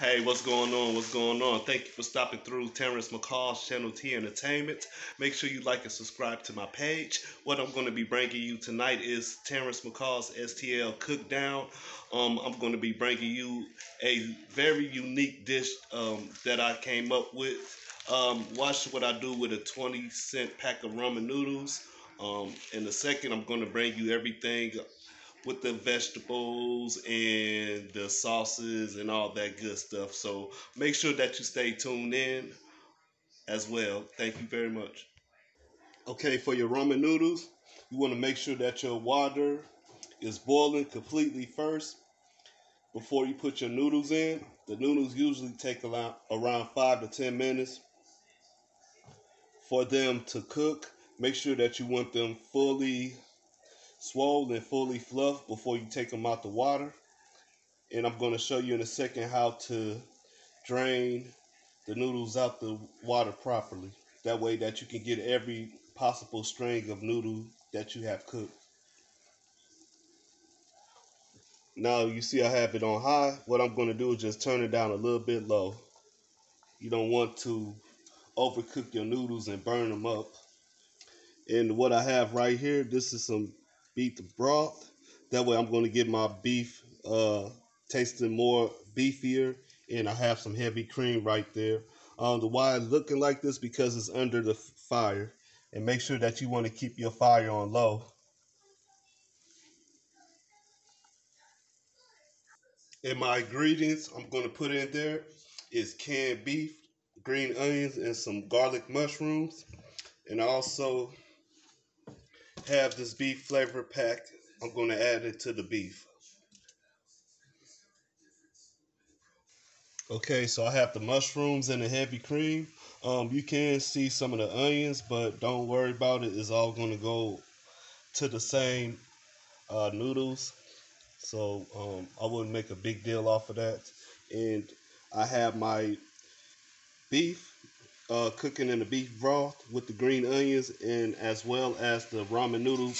Hey, what's going on? What's going on? Thank you for stopping through Terrence McCall's channel T Entertainment. Make sure you like and subscribe to my page. What I'm going to be bringing you tonight is Terrence McCall's STL Cookdown. I'm going to be bringing you a very unique dish that I came up with. Watch what I do with a 20-cent pack of ramen noodles. In a second, I'm going to bring you everything with the vegetables and the sauces and all that good stuff. So make sure that you stay tuned in as well. Thank you very much. Okay, for your ramen noodles, you want to make sure that your water is boiling completely first before you put your noodles in. The noodles usually take around 5 to 10 minutes for them to cook. Make sure that you want them fully swollen and fully fluffed before you take them out the water. And I'm going to show you in a second how to drain the noodles out the water properly. That way that you can get every possible string of noodle that you have cooked. Now you see I have it on high. What I'm going to do is just turn it down a little bit low. You don't want to overcook your noodles and burn them up. And what I have right here, this is some beef broth. That way I'm going to get my beef tasting more beefier, and I have some heavy cream right there. The why it's looking like this because it's under the fire. And make sure that you want to keep your fire on low. And my ingredients I'm going to put in there is canned beef, green onions, and some garlic mushrooms. And I also have this beef flavor pack. I'm going to add it to the beef. Okay, so I have the mushrooms and the heavy cream. You can see some of the onions, but don't worry about it. It's all going to go to the same noodles. So I wouldn't make a big deal off of that. And I have my beef cooking in the beef broth with the green onions, and as well as the ramen noodle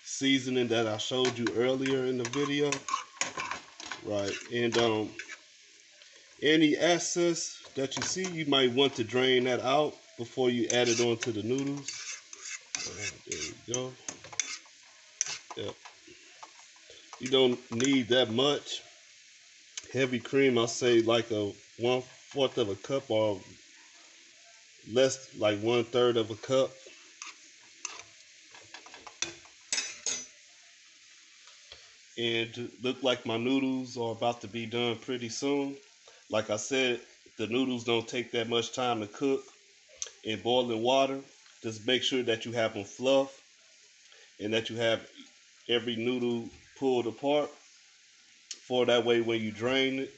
seasoning that I showed you earlier in the video. Right, and any excess that you see, you might want to drain that out before you add it onto the noodles. There we go. Yep. You don't need that much heavy cream. I say like a 1/4 of a cup or less, like 1/3 of a cup. And look like my noodles are about to be done pretty soon. Like I said, the noodles don't take that much time to cook in boiling water. Just make sure that you have them fluff and that you have every noodle pulled apart. For that way, when you drain it,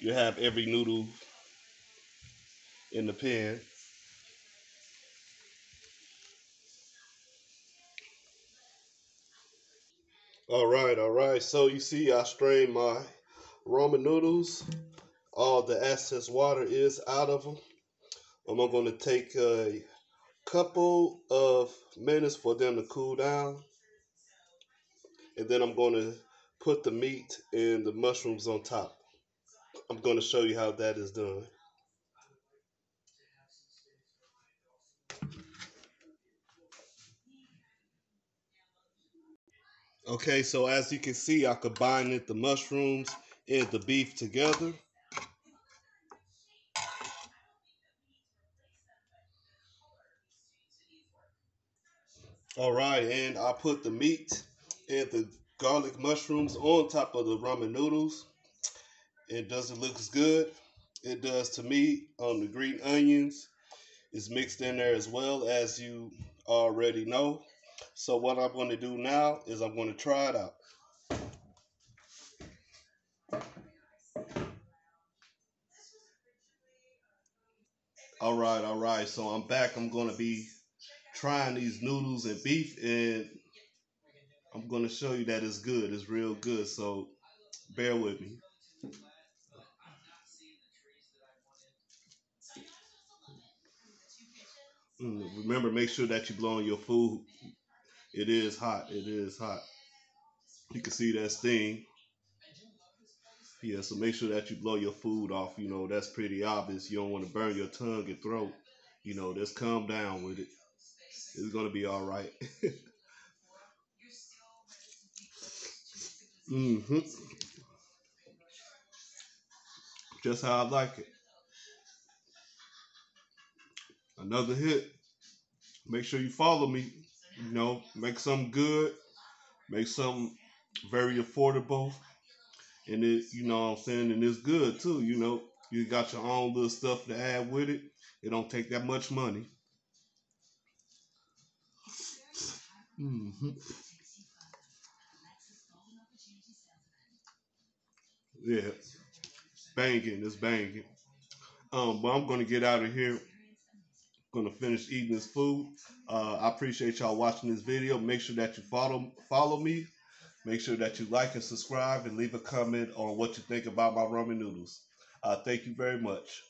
you have every noodle in the pan. All right. So you see, I strained my ramen noodles. All the excess water is out of them. I'm going to take a couple of minutes for them to cool down, and then I'm going to put the meat and the mushrooms on top. I'm going to show you how that is done. Okay, so as you can see, I combined the mushrooms and the beef together. All right, and I put the meat and the garlic mushrooms on top of the ramen noodles. It doesn't look as good. It does to me. The green onions is mixed in there as well, as you already know. So what I'm going to do now is I'm going to try it out. All right. So I'm back. I'm going to be trying these noodles and beef, and I'm going to show you that it's good. It's real good. So bear with me. Remember, make sure that you blow on your food. It is hot. It is hot. You can see that steam. Yeah, so make sure that you blow your food off. You know, that's pretty obvious. You don't want to burn your tongue and throat. You know, just calm down with it. It's gonna be all right. hmm Just how I like it. Another hit. Make sure you follow me. You know, make something good. Make something very affordable. And it, you know what I'm saying, and it's good too, you know. You got your own little stuff to add with it. It don't take that much money. hmm Yeah, banging, it's banging. But I'm gonna get out of here. Gonna finish eating this food. I appreciate y'all watching this video. Make sure that you follow me. Make sure that you like and subscribe and leave a comment on what you think about my ramen noodles. Thank you very much.